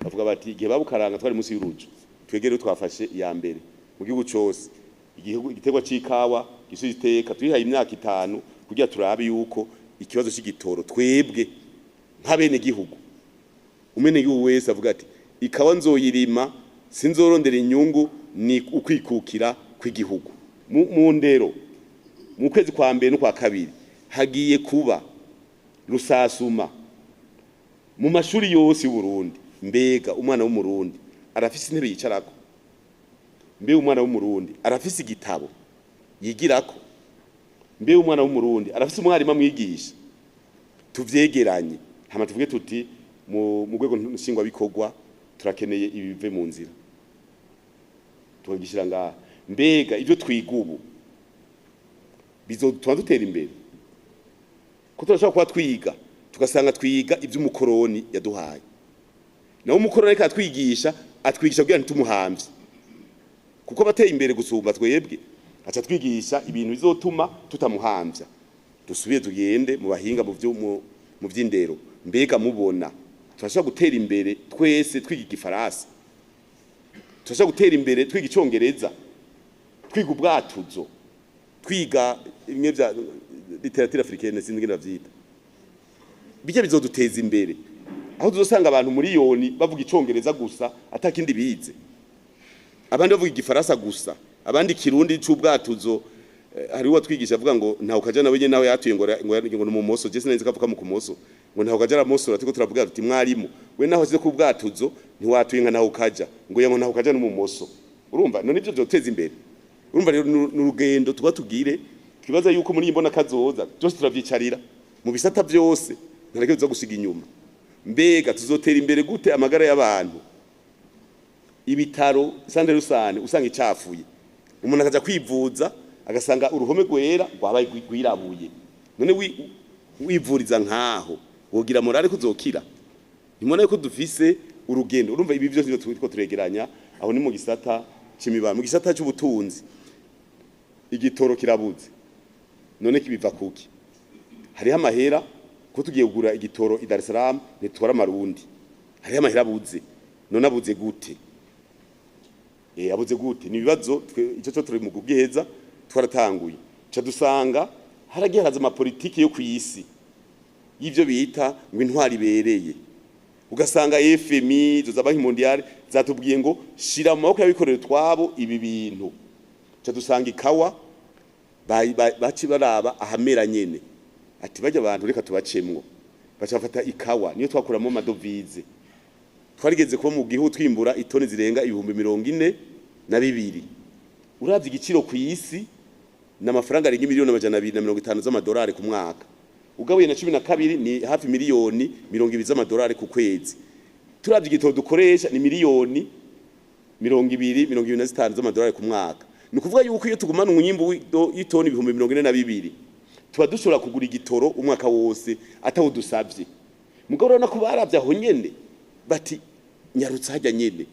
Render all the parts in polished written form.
bavuga bati igihe babukaranga twari munsi y'urujo twegere twafashe ya mbere mu gihugu cyose igiterwa c'ikawa gisubiza iteka turihaye imyaka 5 kugira turabe yuko ikibazo c'igitoro twebwe nk'abene gihugu umene gihugu wese avuga ati ikawa nzoyirima sinzorondera inyungu ni ukwikukira kw'igihugu mu ndero mu kwezi kwa mbere no kwa kabiri hagiye kuba rusasuma mu mashuri yose y'u Burundi. Mbega umwana w'umurundi arafise intebe yicarako? Mbega umwana w'umurundi arafise igitabo yigirako? Mbega umwana w'umurundi arafise umwarimu amwigisha? Tuvyegeranye hama tuvuge tuti mu rwego nshingwa bikorwa turakeneye ibive mu nzira tugishira ngaha. Mbega ivyo twiga ubu bizotuma dutera imbere ko turashaka kuba twiga tugasanga twiga ivy'umukoroni yaduhaye, naho umukoroni ka twigisha atwigisha kugira ntitumuhamvye kuko bateye imbere gusumba twebwe aca twigisha ibintu bizotuma tutamuhamvya. Dusubiye tugende mu bahinga mu vy'indero. Mbega mubona turashaka gutera imbere twese twiga igifaransa, turashaka gutera imbere twiga icongereza, twiga ubwatuzo, twiga imwe vya literature africaine sinzi ndavyita, bijya bizoduteza imbere aho tuzosanga abantu miliyoni bavuga icongereza gusa atakindi bize, abandi bavuga igifaransa gusa, abandi kirundi c'ubwatuzo. Hari uwa twigisha avuga ngo ntaho kaja nawe nawe yatuye ngo mu moso je sinenze kavuka mu kumoso ngo ntaho kaja ramoso ratiko turavuga tuti mwarimu we naho zize ku bwatuzo ntiwatuye nka naho kaja ngo yango ntaho kaja no mu moso. Urumva none ivyo byoteza imbere. Urumva rero n'urugendo tuba tugire kibaza yuko muri imbona kazoza byose turavyicarira mu bisata byose ntareke zo gusiga inyuma. Mbega tuzotera imbere gute amagara y'abantu? Ibitaro sande rusane usanga icafuye, umuntu akaja kwivuza agasanga uruhome gwera rwabaye gwirabuye. None wivuriza nkaho wogira morale kuzokira? Nimona yuko dufise urugendo. Urumva ibi byose twiko turegeranya aho ni mu gisata c'imibano, mu gisata c'ubutunzi. Igitoro kirabuze none kibiva kuki? Hariho amahera ko tugiye kugura igitoro i Dar es Salaam netwara amarundi, hariho amahera abuze. None abuze gute? Abuze gute? Ni bibazo ico cyo turi mu gubwiheza twaratanguye ca dusanga haragiye haraza amapolitiki yo kwisi y'ivyo bita ngo intwari bereye. Ugasanga FMI zo Banki Mondiale zatubwiye ngo shira mu maboko y'abikorera twabo ibi bintu. Ca dusanga ikawa baci baraba ahamera nyene ati bajya abantu reka tubacemwo, bacafata ikawa niyo twakuramo amadovize. Twarigeze kuba mu gihugu twimbura itoni zirenga 42,000. Uravye igiciro ku isi n'amafaranga arenga miliyoni 250 z'amadolari ku mwaka, ugabuye na 12 ni hafi miliyoni 20 z'amadolari ku kwezi. Turavye igitoro dukoresha ni miliyoni 225 z'amadolari ku mwaka. Ni kuvuga yuko iyo tugumana umunyimbo w'itoni 42,000 tuba dushobora kugura igitoro umwaka wose ataho dusavye. Mugabo rona ko baravye aho nyene bati nyarutsa hajya nyene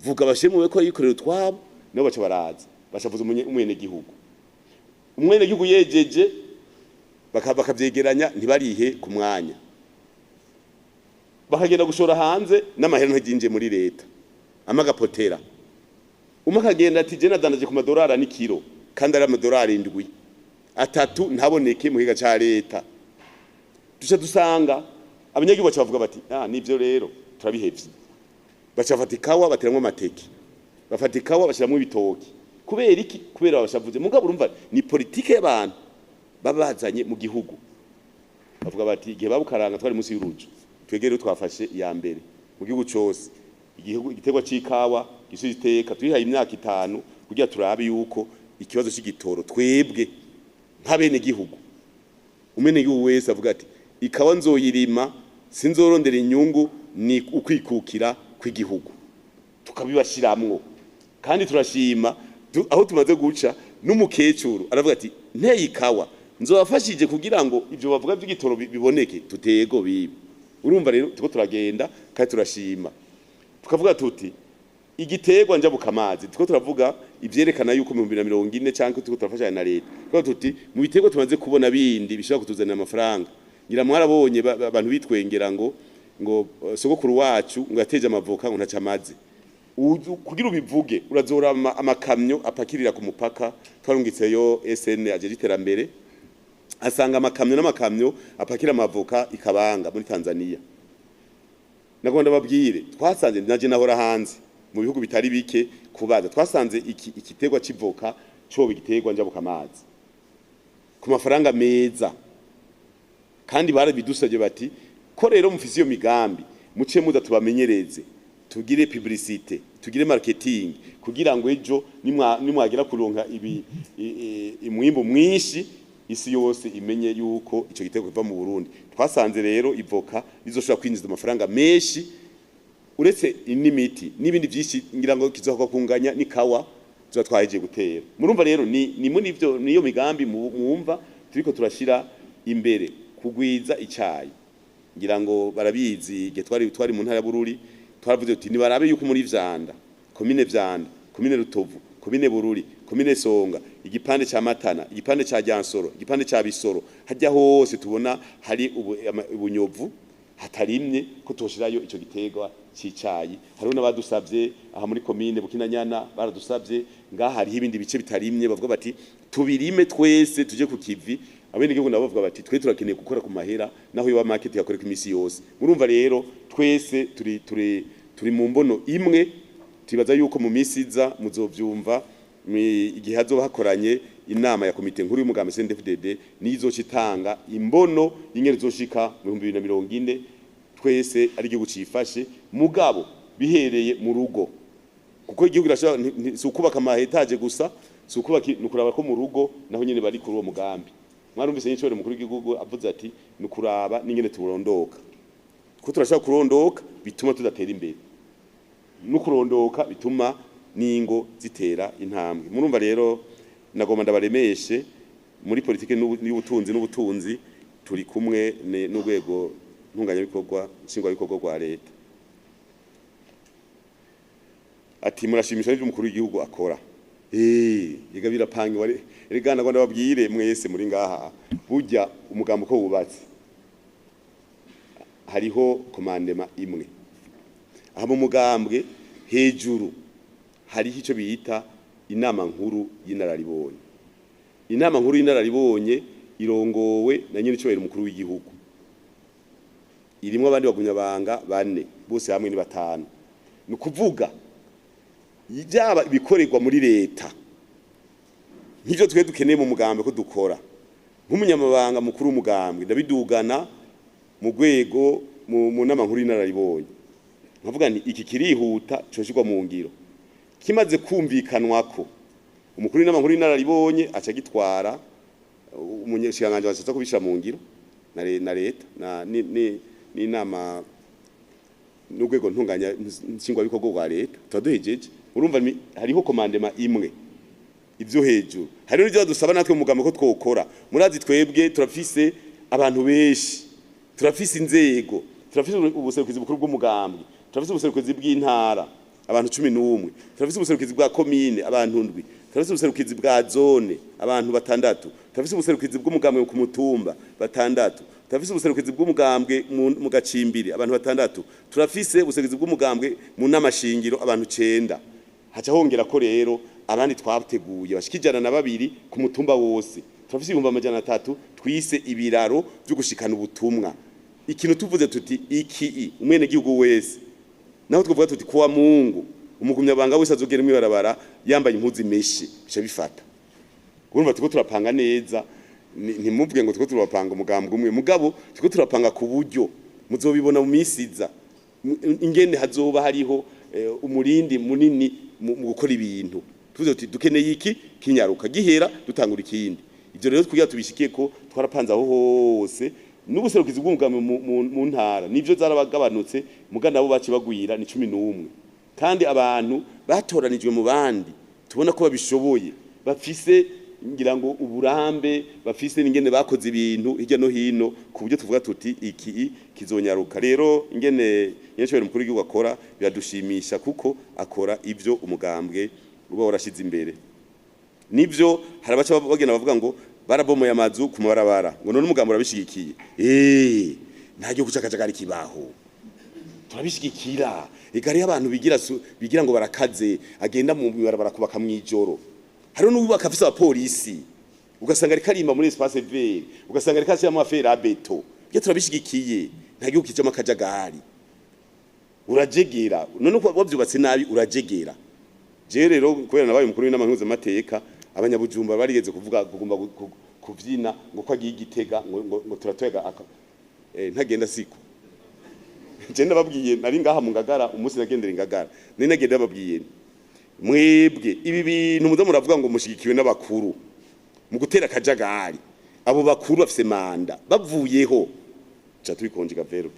vuga bashemuwe ko yikorera twabo no baca baraza bashavuza umwene gihugu. Umwene gihugu yejeje bakavyegeranya ntibarihe ku mwanya, bakagenda gushora hanze n'amahera ntaginje muri leta amagapotera. Umakagenda ati je nadanaje ku madolari ni kilo kandi ari amadolari 7 ntaboneke mu higa ca leta. Tuca dusanga abanyagihugu baca bavuga bati nivyo rero turabihevye. Bacafata ikawa bateramwe amateke, bafata ikawa bashiramwe ibitoki. Kubera iki? Kubera bashavuze. Mugabo urumva ni politike y'abantu babazanye mu gihugu. Bavuga bati igihe babukaranga twari munsi y'urujo twegere twafashe ya mbere mu gihugu cyose. Igiterwa c'ikawa gisubiza iteka turihaye imyaka 5 kugira turabe yuko ikibazo c'igitoro twebwe nk'abene gihugu umene gihugu wese avuga ati ikawa nzoyirima sinzorondera inyungu ni ukwikukira kw'igihugu, tukabibashiramwo. Kandi turashima aho tumaze guca n'umukecuru aravuga ati nteye ikawa nzobafashije kugira ngo ivyo bavuga by'igitoro biboneke tutego bibi. Urumva rero tuko turagenda kandi turashima tukavuga tuti igiterwa njabuka amazi tuko turavuga ivyerekana yuko mu 2040 canke tuko turafashanya na leta. Tuko tuti mu biterwa tumaze kubona bindi bishaka kutuzanira amafaranga. Ngira mwarabonye abantu bitwengera ngo ngo sogokuru wacu ngo yateje amavoka ngo ntacamaze kugira ubivuge urazora amakamyo apakirira ku mupaka twarungitseyo SN ajeje iterambere asanga amakamyo n'amakamyo apakira amavoka ikabanga muri Tanzania nagonda babwire twasanze naje nahora hanze mu bihugu bitari bike kubaza twasanze ikitegwa civoka cyo bigitegwa njabuka amazi ku mafaranga meza kandi barabidusabye bati ko rero mufise iyo migambi muce muza tubamenyereze tugire publicité tugire marketing kugira ngo ejo nimwagira kuronka imwimbo mwinshi isi yose imenye yuko ico gitego kiva mu Burundi twasanze rero ivoka bizoshobora kwinjiza amafaranga menshi uretse inimiti nibindi byinshi ngira ngo kizohakwa kunganya nikawa zo twaheje gutera murumva rero ni muri ivyo niyo migambi mwumva turiko turashira imbere kugwiza icayi ngira ngo barabizi ge twari mu ntara ya Bururi twaravuze uti nibarabe yuko muri Vyanda komine Rutovu komine Bururi komine Songa igipande ca Matana igipande ca Ryansoro igipande ca Bisoro hajya hose tubona hari ubunyovu hatarimye ko toshirayo ico gitegwa cicayi hariho n'abadusavye aha muri komine Bukinanyana baradusavye ngaha hari ibindi bice bitarimye bavuga bati tubirime twese tuje ku kivi abene gihugu nabo bavuga bati twe turakeneye gukora ku mahera naho iwa market yakoreka imisi yose murumva rero twese turi mu mbono imwe tibaza yuko mu misi iza muzovyumva igihe hazoba hakoranye inama ya komite nkuru y'umugambi CNDD-FDD nizocitanga imbono y'ingene zoshika mu 2040 twese ari igihugu cifashe mugabo bihereye mu rugo kuko igihugu irashobora si ukubaka amahetaje gusa si ukubaka nukuraba ko mu rugo naho nyene bari kuri uwo mugambi mwarumvise n'icyo mukuru w'igihugu avuze ati nukuraba n'ingene turondoka ko turashaka kurondoka bituma tudatera imbere nukurondoka bituma ningo zitera intambwe murumva rero nagomba ndabaremeshe muri politike n'ubutunzi turi kumwe n'urwego ntunganya bikorwa shingwa bikorwa rwa leta ati murashimisha n'ibyo umukuru w'igihugu akora yega birapanga erega nagomba babwire mwese muri ngaha burya umugambo ko wubatse hariho komandema imwe aha mu mugambwe hejuru hariho icyo bita inama nkuru y'inararibonye inama nkuru y'inararibonye irongowe na nyine cyobera umukuru w'igihugu irimo abandi bagunyabanga bane bose hamwe ni batanu ni kuvuga yaba bikorerwa muri leta nk'ivyo twe dukeneye mu mugambi ko dukora nk'umunyamabanga mukuru w'umugambwe ndabidugana mu rwego mu nama nkuru y'inararibonye nkavuga nti iki kirihuta coshirwa mu ngiro kimaze kumvikanwa ko umukuru w'inama nkuru y'inararibonye aca gitwara umunyeshinganje washatse kubishira mu ngiro na leta n'inama n'urwego ntunganya nshingwa bikorwa rwa leta twaduhejeje urumva hariho komandema imwe ibyo hejuru hari n'ibyo dusaba natwe mu mugambo ko twokora murazi twebwe turafise abantu benshi turafise inzego turafise ubuserukizi bukuru bw'umugambi turafise ubuserukizi bw'intara abantu 11 turafise ubuserukizi bwa komine abantu 7 turafise ubuserukizi bwa zone abantu 6 turafise ubuserukizi bw'umugambi ku mutumba 6 turafise ubuserukizi bw'umugambwe mu gacimbiri abantu 6 turafise ubuserukizi bw'umugambwe mu namashingiro abantu 9 haca hongera ko rero abandi twateguye bashikijana na 2 ku mutumba wose turafise 300 twise ibiraro byo gushikana ubutumwa ikintu tuvuze tuti iki umwene gihugu wese naho twavuga tuti kuwa Mungu umugumyabanga wese azogera mwibarabara yambaye impuzu meshi bica bifata urumva tuko turapanga neza ntimuvuge ngo tuko turapanga umugambwe umwe mugabo tuko turapanga ku buryo muzobibona mu misiza ingene hazoba hariho umurindi munini mu gukora ibintu tuvuze tuti dukeneye iki kinyaruka gihera dutangura ikindi ivyo rero twiga tubishikiye ko twarapanze aho hose n'ubuserukizi bw'umugambi mu ntara nivyo zarabagabanutse mugana abo baci bagwira ni 11 kandi abantu batoranijwe mu bandi tubona ko babishoboye bafise ngira ngo uburambe bafise n'ingene bakoze ibintu hirya no hino ku buryo tuvuga tuti iki kizonyaruka rero ingene yeshobora mukuru w'igihugu akora biradushimisha kuko akora ivyo umugambwe uba warashize imbere nivyo harabaca bagena bavuga ngo barabomoye amazu ku mabarabara ngo none umugambo urabishigikiye ntajye gucakacagara kibaho turabishigikira igari y'abantu bigira ngo barakaze agenda mu barabara kubaka mwijoro hariho n'ubaka afise abapolisi ugasanga ari karimba muri espace vert ugasanga ari kasi y'amafera abeto byo turabishigikiye nta gihugu kijamo akajagari urajegera none uko wabyubatse nabi urajegera je rero kubera nabaye umukuru w'inama mpuzamamateka abanyabujumba barigeze kuvuga kugomba kuvyina ngo ko agiye igitega ngo turatwega ntagenda siko je ndababwiye nari ngaha mu Ngagara umunsi nagendera Ngagara nari nagenda babwiye mwebwe ibi bintu muzo muravuga ngo mushigikiwe n'abakuru mu gutera akajagari abo bakuru bafise manda bavuyeho cha tubikonjika verbe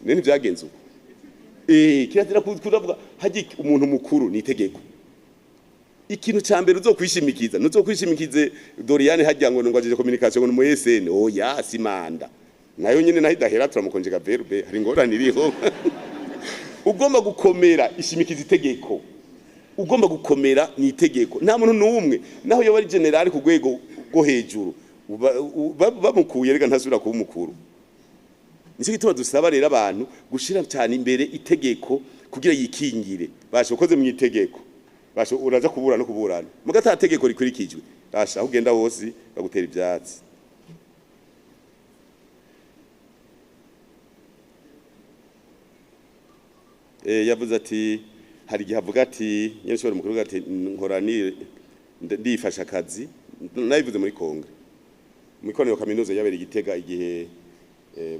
nene byagenze uko kiratera kuvuga haji umuntu mukuru ni itegeko ikintu cyambere uzokwishimikiza nuzokwishimikize Doriane hajya ngo ajeje communication ngo mu SN oya simanda nayo nyine nahidahera turamukonjika verbe hari ngorane iriho ugomba gukomera ishimikiza itegeko ugomba gukomera ni itegeko nta muntu numwe naho yo bari general ku rwego go hejuru bamukuye rega ntasubira kuba umukuru nicyo gituma dusaba rero abantu gushira cyane imbere itegeko kugira yikingire basho ukoze mu itegeko basho uraza kubura no kuburana mugata tegeko rikurikijwe basha ugenda hose bagutera ibyatsi yavuze ati hari gihe avuga ati nyeshuri mukuru ati nkoranire ndifasha akazi nayivuze muri Kongo mu ikonero kaminuza yabera igitega igihe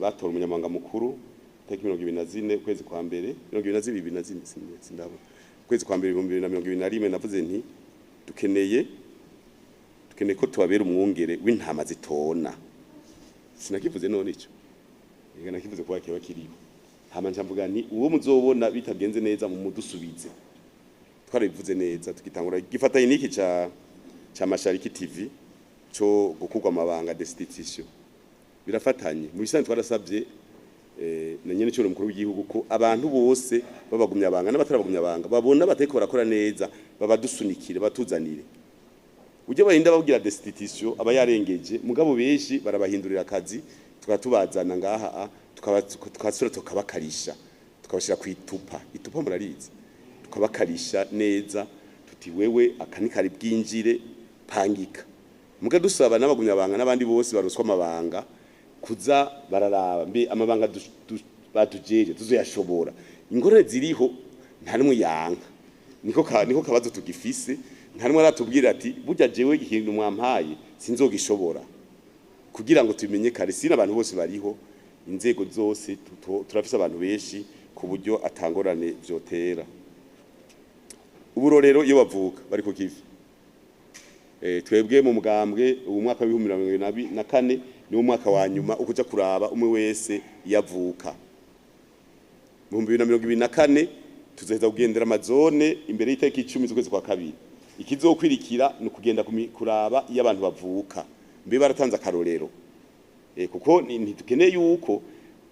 batora umunyamanga mukuru tariki 24 kwezi kwa mbere 22 sindabo kwezi kwa mbere 2021 navuze nti dukeneye ko tubabera umwungere w'intama zitona sinakivuze none ico ngena nakivuze kwa kiba kiriho hama njamvuga nti uwo muzobona bitagenze neza mu mudusubize twarabivuze neza tukitangura gifatanye niki cha Mashariki TV cyo gukugwa amabanga destitution birafatanye mu bisanzwe twarasabye na nyene cyo mukuru w'igihugu ko abantu bose babagumya abanga n'abatarabagumya abanga babona bateko barakora neza babadusunikire batuzanire uje bahinda babwira destitution aba yarengeje mugabo beshi barabahindurira akazi tukatubazana ngaha tukasura tukabakarisha tukabashira ku itupa murarizi tukabakarisha neza tuti wewe akanikari bwinjire pangika muga dusaba n'abagumya abanga n'abandi bose baruswa amabanga kuza bararaba mbe amabanga batujeje tuzoyashobora ingorane ziriho nta numwe yanka niko kabazo tugifise nta numwe aratubwira ati burya jewe ikintu mwampaye sinzogishobora kugira ngo tumenye kare sina abantu bose bariho inzego zose turafise abantu benshi ku buryo atangorane byotera uburorero iyo bavuka bari ku kivi twebwe mu mugambwe ubu mwaka wa 2024 ni umwaka wa nyuma ukuja kuraba umwe wese yavuka mu 2024 tuzaheza kugendera amazone imbere y'iteki 10 z'ukwezi kwa kabiri ikizokwirikira no kugenda kuraba iyo abantu bavuka mbe baratanze akarorero kuko ntitukeneye yuko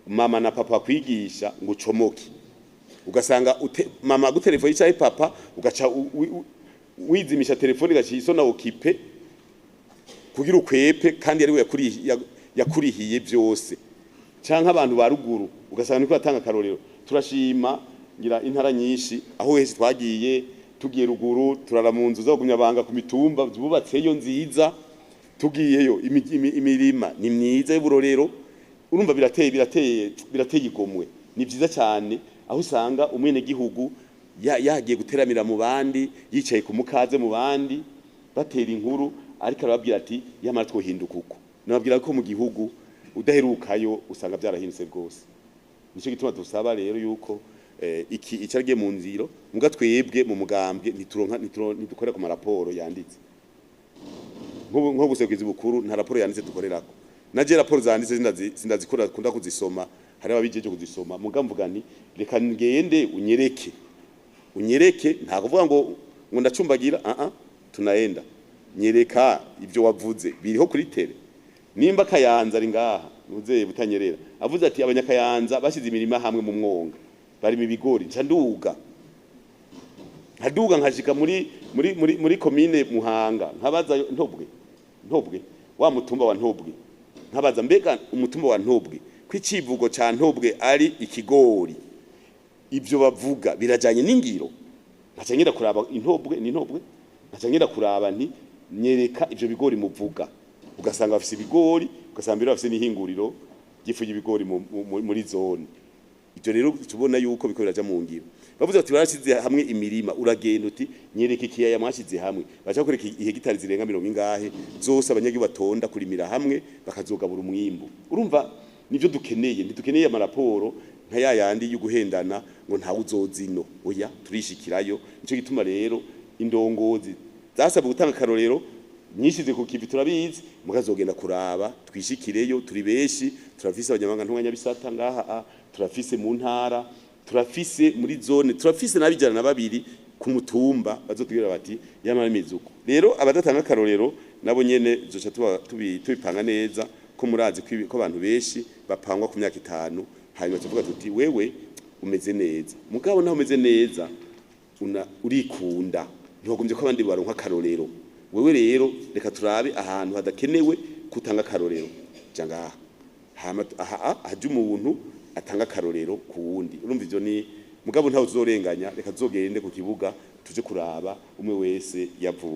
mama na papa kwigisha ngo ucomoke ugasanga mama gutelefone yicaye papa ugaca wizimisha telefone gaciso na okipe kugira ukwepe kandi ari we yakurihiye byose canka abantu baruguru ugasanga niko atanga karorero turashima ngira intara nyinshi aho wese twagiye tugiye ruguru turara mu nzu zo gumya banga ku mitumba bubatseyo nziza tugiyeyo imirima ni myiza y'uburorero urumva birateye igomwe ni byiza cyane aho usanga umwene gihugu yagiye guteramira mu bandi yicaye ku mukaze mu bandi batera inkuru ariko arababwira ati yamara twohinduka uko nababwira ko mu gihugu udaherukayo usanga byarahindutse rwose nicyo gituma dusaba rero yuko iki icyagiye mu nziro muga twebwe mu mugambwe ntidukorera ku maraporo yanditse nko gusekwiza bukuru nta raporo yanditse dukorerako naje raporo zanditse sindazikora kunda kuzisoma hari ababijeje kuzisoma muga mvuga nti reka ngende unyereke nta kuvuga ngo ndacumbagira tunaenda nyereka ibyo wavuze biriho kuri tele nimba Kayanza ari ngaha nuzeye butanyerera avuze ati abanyakayanza bashize imirima hamwe mu mwonga bari mu bigori ncanduga nkashika muri commune Muhanga nkabaza ntobwe wa mutumba wa ntobwe nkabaza mbega umutumba wa ntobwe kwicivugo ca ntobwe ari ikigori ibyo bavuga birajanye n'ingiro ntacengera kuraba intobwe ntacengera kuraba nti nyereka ivyo bigori muvuga ugasanga bafise ibigori ugasanga bafise n'ihinguriro gifu y'ibigori muri zone ivyo rero tubona yuko biko biraja mu ngiro bavuze ati barashize hamwe imirima uragenda uti nyereka ikiyaya mwashize hamwe bacha kureka ihegitari zirenga 100 zose abanyagi batonda kurimira hamwe bakazogabura umwimbu urumva nivyo dukeneye amaraporo nka yayandi y'uguhendana ngo ntawe uzozino oya turishikirayo nico gituma rero indongozi zasabwe gutanga karorero nyishize ku kivi turabizi mukazogenda kuraba twishikireyo turi beshi turafise abanyamanga ntwanya bisata ngaha turafise mu ntara turafise muri zone turafise nabijana na babiri ku mutumba bazotubwira bati yamara imizuko rero abadatanga karorero nabo nyene zoca tubipanga neza ko murazi ko abantu beshi bapangwa ku myaka 5 hanyuma tuvuga tuti wewe umeze neza mugabo naho umeze neza urikunda ntihogombye ko abandi baronka karorero wewe rero reka turabe ahantu hadakenewe kutanga karorero jangaha haje umuntu atanga karorero ku wundi urumva ivyo ni mugabo ntawe uzorenganya reka zogende ku kibuga tuje kuraba umwe wese yavuka